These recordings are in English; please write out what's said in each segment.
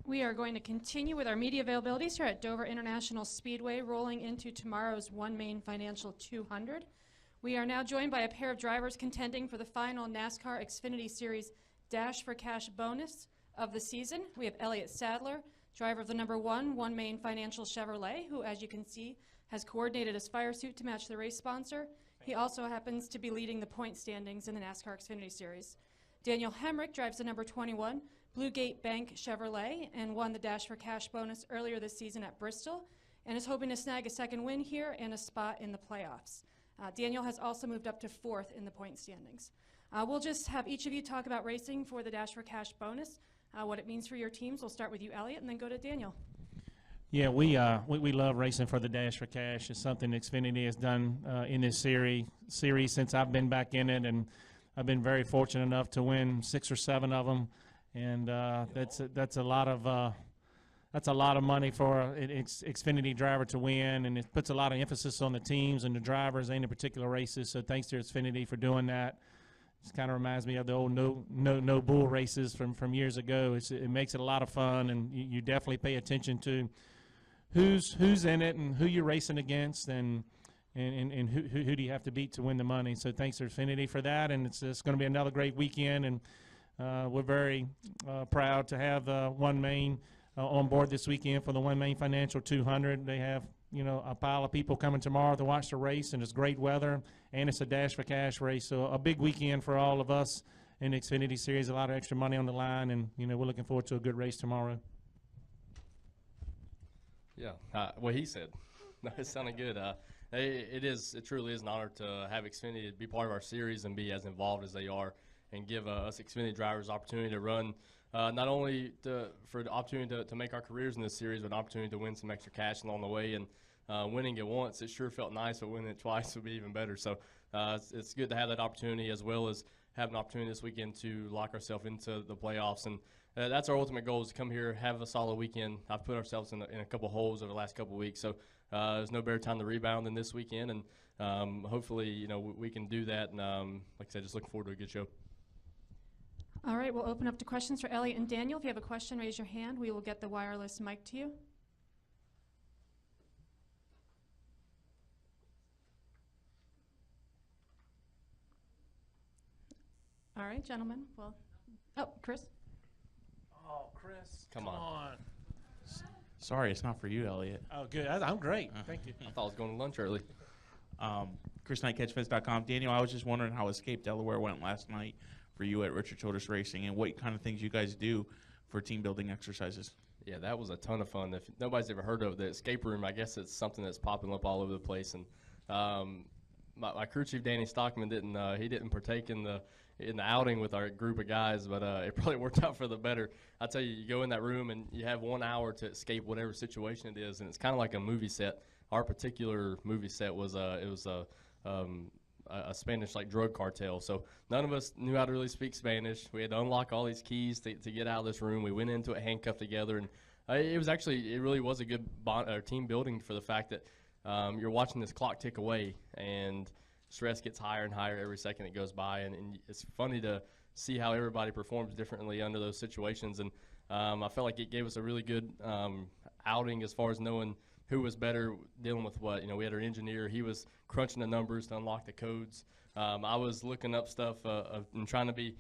We are going to continue with our media availabilities here at Dover International Speedway, rolling into tomorrow's One Main Financial 200. We are now joined by a pair of drivers contending for the final NASCAR Xfinity Series Dash for Cash bonus of the season. We have Elliott Sadler, driver of the number One Main Financial Chevrolet, who, as you can see, has coordinated his fire suit to match the race sponsor. He also happens to be leading the point standings in the NASCAR Xfinity Series. Daniel Hemric drives the number 21 Blue Gate Bank Chevrolet and won the Dash for Cash bonus earlier this season at Bristol and is hoping to snag a second win here and a spot in the playoffs. Daniel has also moved up to 4th in the point standings. We'll just have each of you talk about racing for the Dash for Cash bonus, what it means for your teams. We'll start with you, Elliott, and then go to Daniel. Yeah, we love racing for the Dash for Cash. It's something Xfinity has done in this series since I've been back in it, and I've been very fortunate enough to win 6 or 7 of them, and that's a lot of money for an Xfinity driver to win, and it puts a lot of emphasis on the teams and the drivers and the particular races. So thanks to Xfinity for doing that. It kind of reminds me of the old no bull races from years ago. It makes it a lot of fun, and you definitely pay attention to who's in it and who you're racing against, and who do you have to beat to win the money. So thanks to Xfinity for that, and it's going to be another great weekend, and we're very proud to have One Main on board this weekend for the One Main Financial 200. They have a pile of people coming tomorrow to watch the race, and it's great weather, and it's a Dash for Cash race, so a big weekend for all of us in the Xfinity Series. A lot of extra money on the line, and we're looking forward to a good race tomorrow. Yeah, what he said. No, it sounded good. It truly is an honor to have Xfinity be part of our series and be as involved as they are, and give us Xfinity drivers opportunity to run, not only for the opportunity to make our careers in this series, but an opportunity to win some extra cash along the way. And winning it once, it sure felt nice, but winning it twice would be even better. So it's good to have that opportunity, as well as have an opportunity this weekend to lock ourselves into the playoffs. And that's our ultimate goal, is to come here, have a solid weekend. I've put ourselves in a couple holes over the last couple weeks, so there's no better time to rebound than this weekend. And hopefully, we can do that. And like I said, just looking forward to a good show. All right, we'll open up to questions for Elliott and Daniel. If you have a question, raise your hand. We will get the wireless mic to you. All right, gentlemen. Well, Chris. Oh, Chris, come on. Sorry, it's not for you, Elliott. Oh, good. I'm great. Thank you. I thought I was going to lunch early. ChrisKnightCatchFence.com. Daniel, I was just wondering how Escape Delaware went last night for you at Richard Childress Racing, and what kind of things you guys do for team building exercises. Yeah, that was a ton of fun. If nobody's ever heard of the escape room, I guess it's something that's popping up all over the place. And my crew chief Danny Stockman didn't partake in the outing with our group of guys, but it probably worked out for the better. I tell you, you go in that room and you have 1 hour to escape whatever situation it is, and it's kind of like a movie set. Our particular movie set was a Spanish drug cartel. So none of us knew how to really speak Spanish. We had to unlock all these keys to get out of this room. We went into it handcuffed together, and it really was a good team building, for the fact that you're watching this clock tick away, and stress gets higher and higher every second it goes by, and it's funny to see how everybody performs differently under those situations. And I felt like it gave us a really good outing as far as knowing who was better dealing with what. We had our engineer. He was crunching the numbers to unlock the codes. I was looking up stuff and trying to be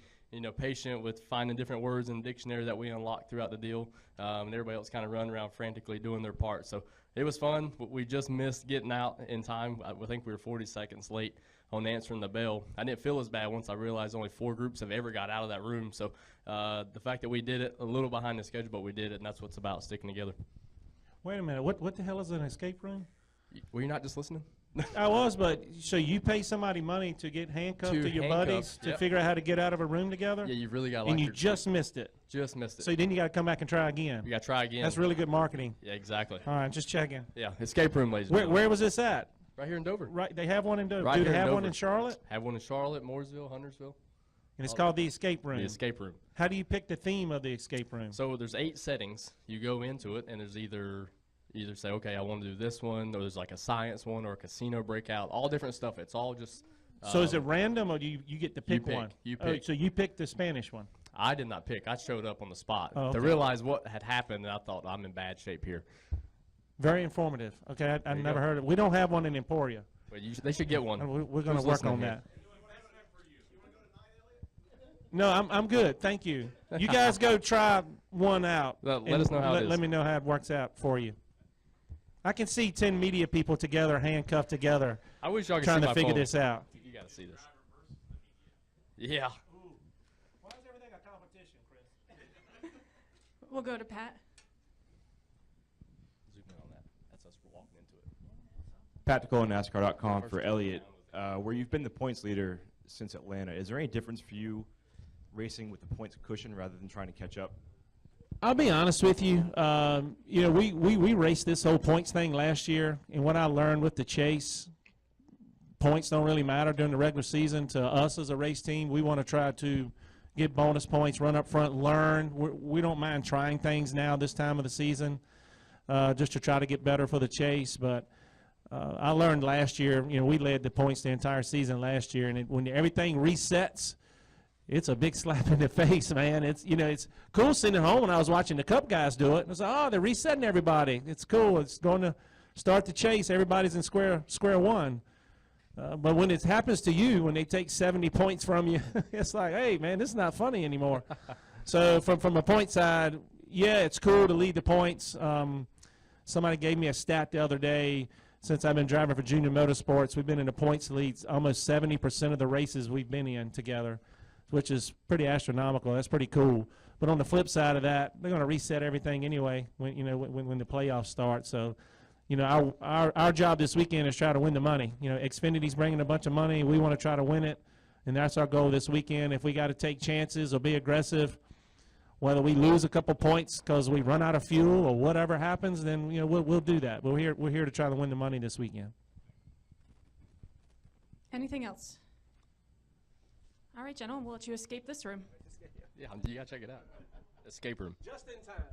patient with finding different words in the dictionary that we unlocked throughout the deal, and everybody else kind of running around frantically doing their part. So it was fun. We just missed getting out in time. I think we were 40 seconds late on answering the bell. I didn't feel as bad once I realized only 4 groups have ever got out of that room. So the fact that we did it a little behind the schedule, but we did it, and that's what's about, sticking together. Wait a minute. What the hell is an escape room? Were you not just listening? I was, but so you pay somebody money to get handcuffed to your buddies to figure out how to get out of a room together? Yeah, you really got to. And you just missed it. Just missed it. So then you got to come back and try again. You got to try again. That's really good marketing. Yeah, exactly. All right, just checking. Yeah, escape room, ladies. Where was this at? Right here in Dover. Right, they have one in Dover. Right. Do they have one in Charlotte? Have one in Charlotte, Mooresville, Huntersville. And it's called the escape room. The escape room. How do you pick the theme of the escape room? So there's 8 settings. You go into it, and there's either say, okay, I want to do this one, or there's like a science one, or a casino breakout, all different stuff. It's all just. So is it random, or do you get to pick one? You pick. Oh, so you picked the Spanish one. I did not pick. I showed up on the spot Oh, to okay. realize what had happened, and I thought I'm in bad shape here. Very informative. Okay, I you never go. heard it. We don't have one in Emporia. But they should get one. We're going to Who's work on listening here? that. No, I'm good. Thank you. You guys go try one out. Let and us know how it is. Let me know how it works out for you. I can see 10 media people together, handcuffed together, I wish y'all could trying see to my figure phone. this out. You got to see this. Yeah. Why is everything a competition, Chris? We'll go to Pat. Zoom in on that. That's us walking into it. Practical and NASCAR.com for Elliott. Where you've been the points leader since Atlanta, is there any difference for you racing with the points cushion rather than trying to catch up? I'll be honest with you. You know, we raced this whole points thing last year, and what I learned with the chase, points don't really matter during the regular season to us as a race team. We want to try to get bonus points, run up front, learn. We don't mind trying things now this time of the season just to try to get better for the chase. But I learned last year, you know, we led the points the entire season last year, and when everything resets, it's a big slap in the face, man. It's, you know, it's cool sitting at home when I was watching the Cup guys do it. And I was like, oh, they're resetting everybody. It's cool. It's going to start the chase. Everybody's in square one. But when it happens to you, when they take 70 points from you, it's like, hey, man, this is not funny anymore. So from a point side, yeah, it's cool to lead the points. Somebody gave me a stat the other day. Since I've been driving for Junior Motorsports, we've been in the points leads almost 70% of the races we've been in together, which is pretty astronomical. That's pretty cool. But on the flip side of that, they're going to reset everything anyway when, you know, when the playoffs start. So, you know, our job this weekend is try to win the money. You know, Xfinity's bringing a bunch of money. We want to try to win it, and that's our goal this weekend. If we got to take chances or be aggressive, whether we lose a couple points because we run out of fuel or whatever happens, then, you know, we'll do that. But we're here to try to win the money this weekend. Anything else? All right, gentlemen, we'll let you escape this room. Yeah, you got to check it out. Escape room. Just in time.